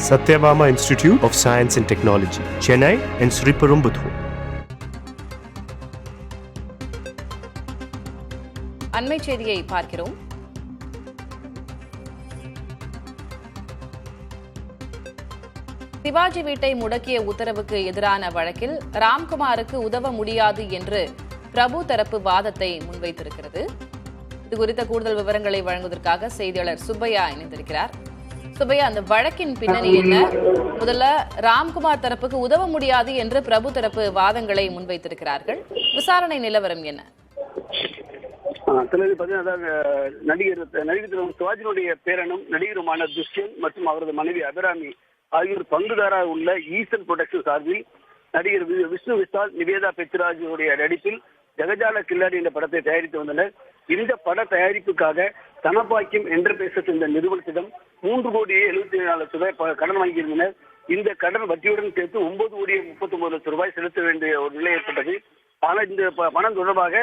Satyabama Institute of Science and Technology, Chennai and Sriperumbudur. அண்மை செய்தியை பார்க்கிறோம். சிவாஜி வீட்டை முடக்கிய உத்தரவுக்கு எதிரான வழக்கில் ராம்குமாருக்கு உதவ முடியாது என்று பிரபு தரப்பு வாதத்தை முன்வைத்திருக்கிறது. இதுகுறித்த கூடுதல் விவரங்களை வழங்குவதற்காக செய்தியாளர் சுப்பையா இணைந்திருக்கிறார். சுப்பையா, அந்த வழக்கின் பின்னணி என்ன? முதல்ல ராம்குமார் தரப்புக்கு உதவ முடியாது என்று பிரபு தரப்பு வாதங்களை முன்வைத்திருக்கிறார்கள். விசாரணை நிலவரம் என்ன? நடிகர் சிவாஜியினுடைய பேரனும் நடிகருமான துஷ்யந்த் மற்றும் அவரது மனைவி அபிராமி ஆகியோர் பங்குதாராக உள்ள ஈசன் புரொடக்ஷன் சார்பில் நடிகர் விஷ்ணு விஷால், நிவேதா பெத்ராஜுடைய நடிப்பில் ஜெகஜால கில்லாடி என்ற படத்தை தயாரித்து வந்தனர். இந்த பட தயாரிப்புக்காக தனபாக்கியம் என்டர்பிரைசஸ் என்ற நிறுவனத்திடம் 3,74,00,000 கடன் வாங்கியிருந்தனர். இந்த கடன் வட்டியுடன் சேர்த்து 9,39,00,000 ரூபாய் செலுத்த வேண்டிய ஒரு நிலை ஏற்பட்டது. ஆனால் இந்த பணம் தொடர்பாக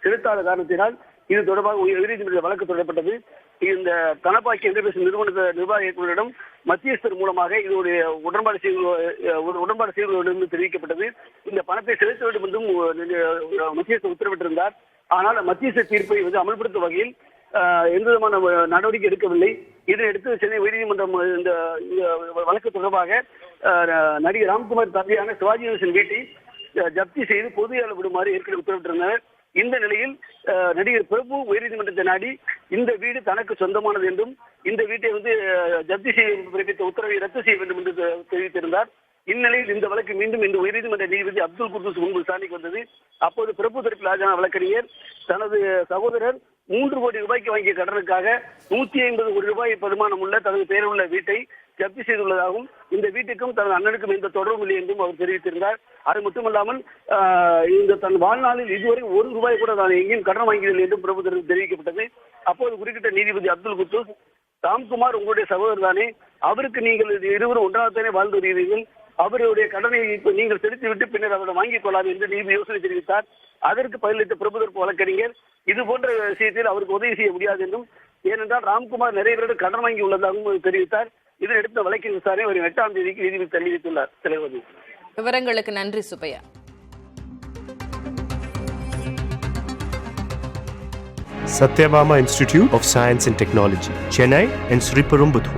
செலுத்தாத காரணத்தினால் இது தொடர்பாக உயர்நீதிமன்ற வழக்கு தொடரப்பட்டது. இந்த தனபாக்கியம் என்டர்பிரைசஸ் நிறுவன நிர்வாக இயக்குநரிடம் மத்தியஸ்தர் மூலமாக இதனுடைய உடன்பாடு செய்வதிலிருந்து தெரிவிக்கப்பட்டது. இந்த பணத்தை செலுத்த வேண்டும் என்றும் மத்தியஸ்தர் உத்தரவிட்டிருந்தார். ஆனால் மத்தியஸ்தர் தீர்ப்பை அமல்படுத்தும் வகையில் எந்த விதமான நடவடிக்கை எடுக்கவில்லை. இதனையடுத்து சென்னை உயர்நீதிமன்றம் இந்த வழக்கு தொடர்பாக நடிகர் ராம்குமார் தந்தையான சிவாஜி கணேசன் வீட்டை ஜப்தி செய்து பொது ஏல விடுமாறு ஏற்கனவே உத்தரவிட்டிருந்தனர். இந்த நிலையில் நடிகர் பிரபு உயர்நீதிமன்றத்தை நாடி இந்த வீடு தனக்கு சொந்தமானது என்றும் இந்த வீட்டை ஜப்தி செய்ய பிறப்பித்த உத்தரவை ரத்து செய்ய வேண்டும் என்று தெரிவித்திருந்தார். இந்நிலையில் இந்த வழக்கு மீண்டும் இந்த உயர்நீதிமன்ற நீதிபதி அப்துல் குர்தூஸ் முன்பு விசாரணைக்கு வந்தது. அப்போது பிரபு தரப்பில் ஆஜரான வழக்கறிஞர் தனது சகோதரர் 3 கோடி ரூபாய்க்கு வாங்கிய கடனுக்காக 150 கோடி ரூபாய் பெருமானம் உள்ள தனது பெயரில் உள்ள வீட்டை ஜப்தி செய்துள்ளதாகவும் இந்த வீட்டுக்கும் தனது அண்ணனுக்கும் எந்த தொடர்பும் இல்லை என்றும் அவர் தெரிவித்திருந்தார். அது மட்டுமல்லாமல் இந்த தன் வாழ்நாளில் இதுவரை 1 ரூபாய் கூட நான் எங்கேயும் கடன் வாங்கியதில்லை என்றும் பிரபு தெரிவிக்கப்பட்டது. அப்போது குறுக்கிட்ட நீதிபதி அப்துல் குர்தூஸ், ராம்குமார் உங்களுடைய சகோதரர் தானே, அவருக்கு நீங்கள் இருவரும் ஒன்றாகத்தானே வாழ்ந்து வருகிறீர்கள், அவருடைய கடனை நீங்கள் செலுத்திவிட்டு பின்னர் அவரை வாங்கிக் கொள்ளாது என்று நீதி யோசனை தெரிவித்தார். அதற்கு பதிலளித்த பிரபு தரப்பு வழக்கறிஞர் இது போன்ற விஷயத்தில் அவருக்கு உதவி செய்ய முடியாது என்றும், ஏனென்றால் ராம்குமார் நிறைய பேரிடம் கடன் வாங்கி உள்ளதாகவும் தெரிவித்தார். இதனையடுத்த வழக்கின் விசாரணை வரும் 8ஆம் தேதிக்கு நீதிபதி தள்ளி வைத்துள்ளார். தலைவர் விவரங்களுக்கு நன்றி Subbaiah. Satyabama Institute of Science and Technology, Chennai and Sriperumbudur.